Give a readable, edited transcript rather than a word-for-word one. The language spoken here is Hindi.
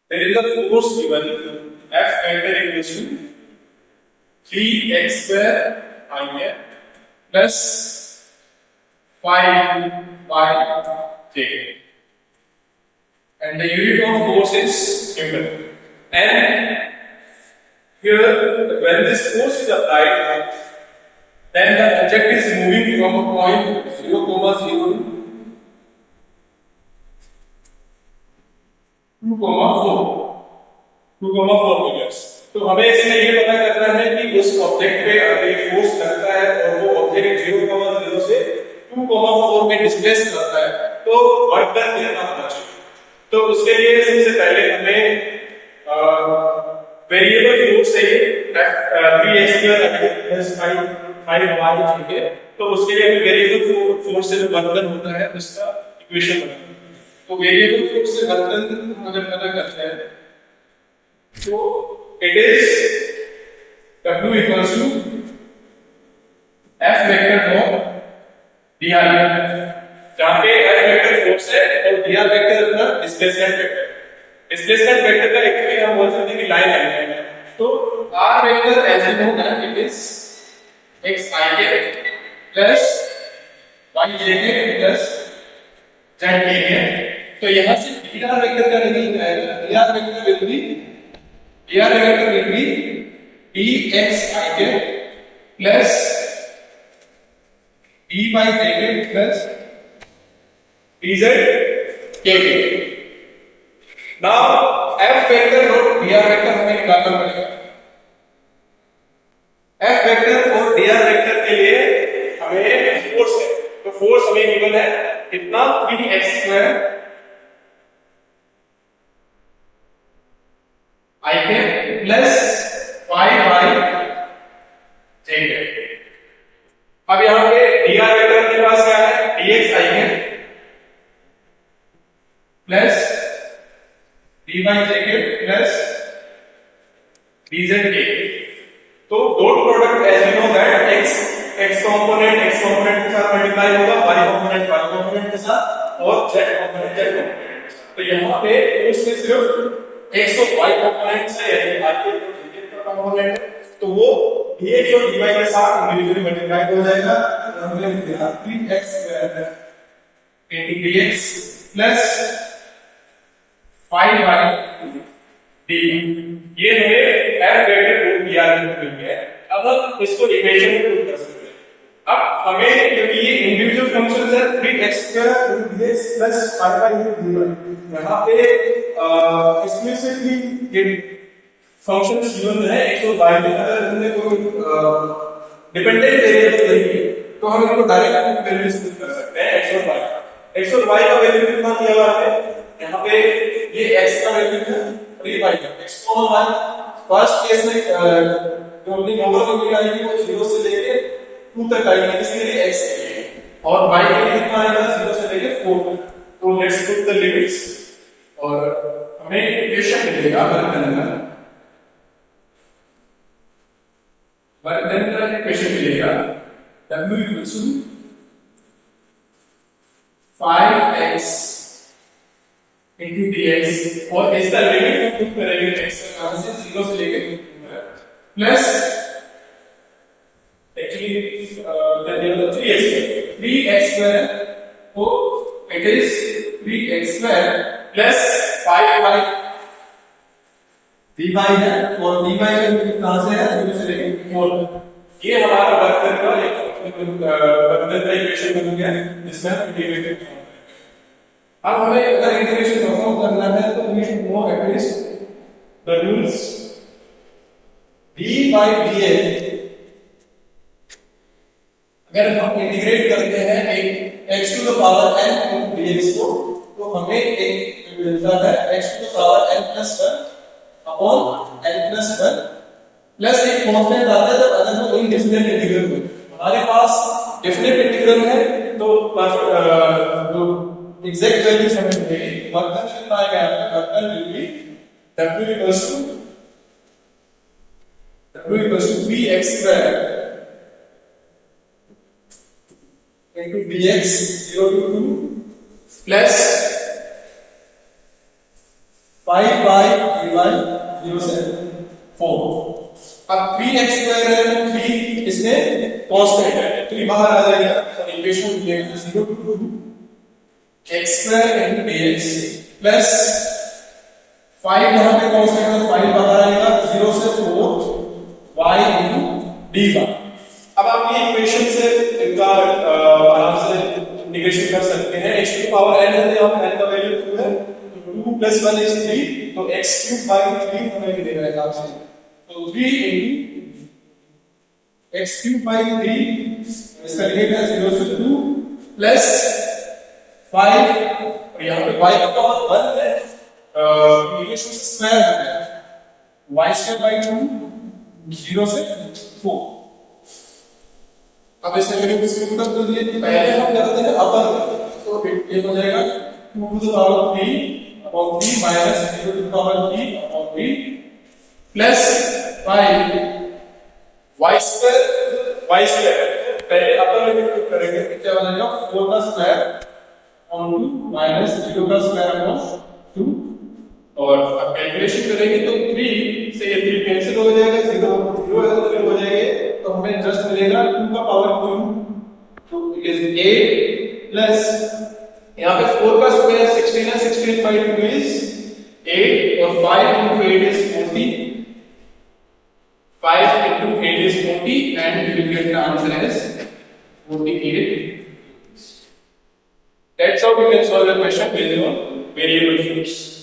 there is a force given F vector equals to 3x square I plus 5y j, and the unit of force is Newton. And here, when this force is applied, then the object is moving from a point 0, 0 to 2,4 meters. तो हमें इसमें ये पता करना है कि उस ऑब्जेक्ट पे अगर फोर्स लगता है और वो ऑब्जेक्ट 0,0 से 2,4 में डिस्प्लेस करता है तो वर्क डन कितना होना चाहिए। तो उसके लिए सबसे पहले हमें वेरिएबल फोर्स चाहिए 3x प्लस 5y चाहिए। तो उसके लिए हमें वेरिएबल फोर्स से जो वर्क डन होता है उसका इक्वेशन बनाना। तो वेरिएबल फोर्स से वर्क डन अगर पता करते हैं तो it is W equals to F vector of dr vector, जहाँ पे F vector फोर्स है और dr vector अपना डिस्प्लेसमेंट वेक्टर। डिस्प्लेसमेंट वेक्टर का एक्चुअली हम बोल सकते हैं कि लाइन एलिमेंट है। तो r vector as you know that it is x I k plus y j k plus z k k। तो यहाँ से dr vector का निकल जाएगा, dr vector will be dx I k plus dy j k plus dz k k। Now f vector और dr vector हमें निकालना पड़ेगा। f vector और dr vector के लिए हमें फोर्स है, तो फोर्स हमें गिवन है कितना 3x square I k plus 5y j k। अब यहाँ पे dr वेक्टर के पास क्या है dx I k plus dy j k plus dz k। तो dot product as you know that x component के साथ मल्टीप्लाई होगा, y कंपोनेंट के साथ और z कंपोनेंट के साथ। तो यहाँ पे फोर्स में सिर्फ x और y कंपोनेंट है, यानी y के कंपोनेंट है, तो वो dx और dy के साथ इंडिविजुअली मल्टीप्लाई हो जाएगा। तो हमने लिख दिया 3x into dx plus 5y dy। ये हमें f वेक्टर को dr वेक्टर मिल गया है। अब हम इसको इक्वेशन में पुट कर सकते हैं। अब हमें क्योंकि ये इंडिविजुअल फंक्शंस है 3x square dx plus 5y dy, यहाँ पे एक्सप्लिसिटली ये फंक्शंस गिवन है x और y में। अगर हमने कोई डिपेंडेंट वेरिएबल नहीं तो हम इनको डायरेक्ट वैल्यूज पुट कर सकते हैं x और y का वैल्यू कितना दिया हुआ है यहाँ पे, ये x का वैल्यू है 3y का। x और y फर्स्ट केस में जो अपनी नंबर की वैल्यू आएगी वो 0 से लेके 2 तक आएगी, इसलिए x के लिए, और y के लिए कितना आएगा 0 से लेके 4 तक। तो लेट्स पुट द लिमिट्स और हमें इक्वेशन मिलेगा वर्क डन का इक्वेशन मिलेगा W equals to 5x into dx, और इसका लिमिट हम पुट करेंगे x का कहां से 0 से लेके plus actually there 3x square, तो it is 3x square plus 5y dy है, और dy का लिमिट कहां से है 0 से लेके 4। ये हमारा वर्क डन का एक इक्वेशन बन गया जिसमें हम इंटीग्रेटेड। अब हमें अगर इंटीग्रेशन परफॉर्म करना है तो we should know at least the rules. d by dx अगर हम इंटीग्रेट करते हैं एक x to the power n dx को, तो हमें एक मिलता है x to the power n plus 1 upon n plus 1 plus एक कांस्टेंट आता है जब अगर हम इनडेफिनिट इंटीग्रल में, हमारे पास डेफिनिट इंटीग्रल है तो जो एग्जैक्ट वैल्यूज हमें मिलेगी। वर्क डन कितना आएगा, work done will be W equals to 3x square into dx 0 to 2 plus 5 by 0 से 4। अब 3x स्क्वायर है, 3 इसमें कांस्टेंट है, 3 बाहर आ जाएगा, तो इक्वेशन मिलेगा 0 to x square into dx plus 5 यहां पे कांस्टेंट है, 5 बाहर आएगा, 0 से 4 y इनटू dy। अब आप ये इक्वेशन से इनका आराम से इंटीग्रेशन कर सकते हैं। x टू पावर n है, यहां पे n का वैल्यू 2 है, 2 प्लस 1 इज 3, तो x क्यूब बाई 3 हमें मिलेगा एक आपसे, तो 3 इनटू x क्यूब बाई 3, इसका लिमिट है 0 से 2 प्लस 5, और यहाँ पे y का पावर 1 है, इंटीग्रेशन से स्क्वायर हो गया, y स्क्वायर बाई 2 0 से 4। अब इसे मैंने किसके ऊपर कर दिया, पहले हम करते हैं अपर, तो ये हो जाएगा 2 to the power 3 upon 3 minus 0 to the power 3 upon 3 plus 5 y square पहले अपर लिमिट करेंगे, क्या हो जाएगा 4 का स्क्वायर अपॉन 2 माइनस 0 का स्क्वायर अपॉन 2, और अब कैलकुलेशन करेंगे तो 3 से ये 3 कैंसिल हो जाएगा, 0 हो जाएंगे, तो हमें जस्ट मिलेगा 2 का पावर 2, तो इट इज 8 प्लस यहाँ पे 4 का स्क्वायर 16 है, 16 बाई 2 इज 8, और 5 into 8 is 40, 5 into 8 is 40, and you will get the answer as 48. That's how we can solve a question based on variable fields.